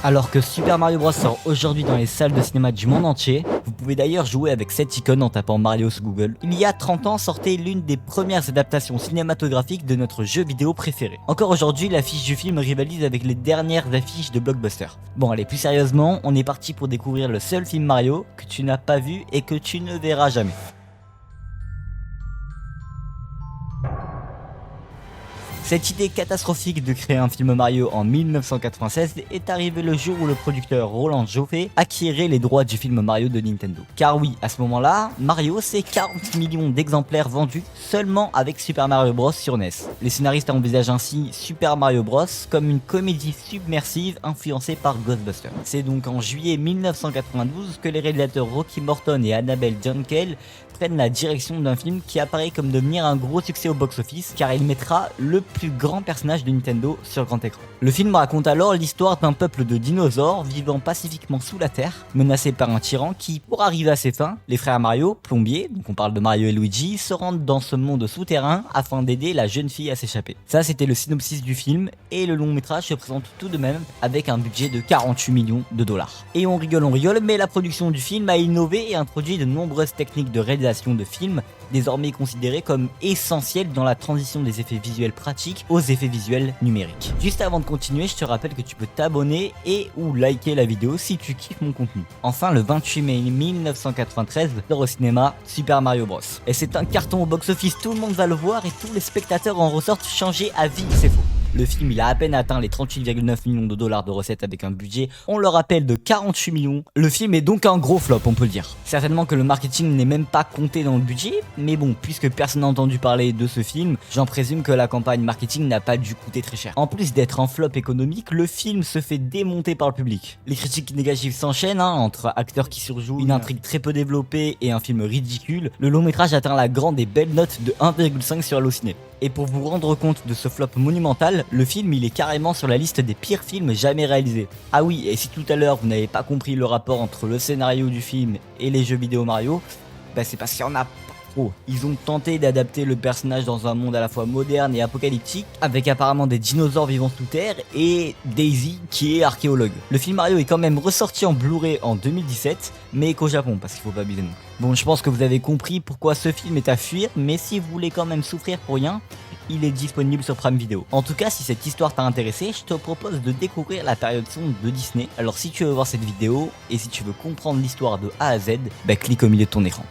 Alors que Super Mario Bros sort aujourd'hui dans les salles de cinéma du monde entier, vous pouvez d'ailleurs jouer avec cette icône en tapant Mario sur Google. Il y a 30 ans sortait l'une des premières adaptations cinématographiques de notre jeu vidéo préféré. Encore aujourd'hui, l'affiche du film rivalise avec les dernières affiches de blockbuster. Bon allez, plus sérieusement, on est parti pour découvrir le seul film Mario que tu n'as pas vu et que tu ne verras jamais. Cette idée catastrophique de créer un film Mario en 1996 est arrivée le jour où le producteur Roland Joffé acquérait les droits du film Mario de Nintendo. Car oui, à ce moment-là, Mario c'est 40 millions d'exemplaires vendus seulement avec Super Mario Bros sur NES. Les scénaristes envisagent ainsi Super Mario Bros comme une comédie submersive influencée par Ghostbusters. C'est donc en juillet 1992 que les réalisateurs Rocky Morton et Annabelle Jankel prennent la direction d'un film qui apparaît comme devenir un gros succès au box-office car il mettra le plus grand personnage de Nintendo sur grand écran. Le film raconte alors l'histoire d'un peuple de dinosaures vivant pacifiquement sous la terre, menacé par un tyran qui, pour arriver à ses fins, les frères Mario, plombiers, donc on parle de Mario et Luigi, se rendent dans ce monde souterrain afin d'aider la jeune fille à s'échapper. Ça c'était le synopsis du film et le long métrage se présente tout de même avec un budget de 48 millions de dollars. Et on rigole, mais la production du film a innové et introduit de nombreuses techniques de réalisation de films, désormais considérées comme essentielles dans la transition des effets visuels pratiques aux effets visuels numériques. Juste avant de continuer, je te rappelle que tu peux t'abonner et ou liker la vidéo si tu kiffes mon contenu. Enfin, le 28 mai 1993 sort au cinéma Super Mario Bros. Et c'est un carton au box-office, tout le monde va le voir et tous les spectateurs en ressortent changés à vie, c'est faux. Le film il a à peine atteint les 38,9 millions de dollars de recettes avec un budget, on le rappelle, de 48 millions. Le film est donc un gros flop, on peut le dire. Certainement que le marketing n'est même pas compté dans le budget, mais bon, puisque personne n'a entendu parler de ce film, j'en présume que la campagne marketing n'a pas dû coûter très cher. En plus d'être un flop économique, le film se fait démonter par le public. Les critiques négatives s'enchaînent, entre acteurs qui surjouent, une intrigue très peu développée et un film ridicule. Le long métrage atteint la grande et belle note de 1,5 sur Allociné. Et pour vous rendre compte de ce flop monumental, le film il est carrément sur la liste des pires films jamais réalisés. Ah oui, et si tout à l'heure vous n'avez pas compris le rapport entre le scénario du film et les jeux vidéo Mario, c'est parce qu'il y en a pas trop. Ils ont tenté d'adapter le personnage dans un monde à la fois moderne et apocalyptique, avec apparemment des dinosaures vivant sous terre et Daisy qui est archéologue. Le film Mario est quand même ressorti en Blu-ray en 2017, mais qu'au Japon, parce qu'il faut pas abuser non. Bon, je pense que vous avez compris pourquoi ce film est à fuir, mais si vous voulez quand même souffrir pour rien, il est disponible sur Prime Video. En tout cas, si cette histoire t'a intéressé, je te propose de découvrir la période sombre de Disney. Alors si tu veux voir cette vidéo, et si tu veux comprendre l'histoire de A à Z, clique au milieu de ton écran.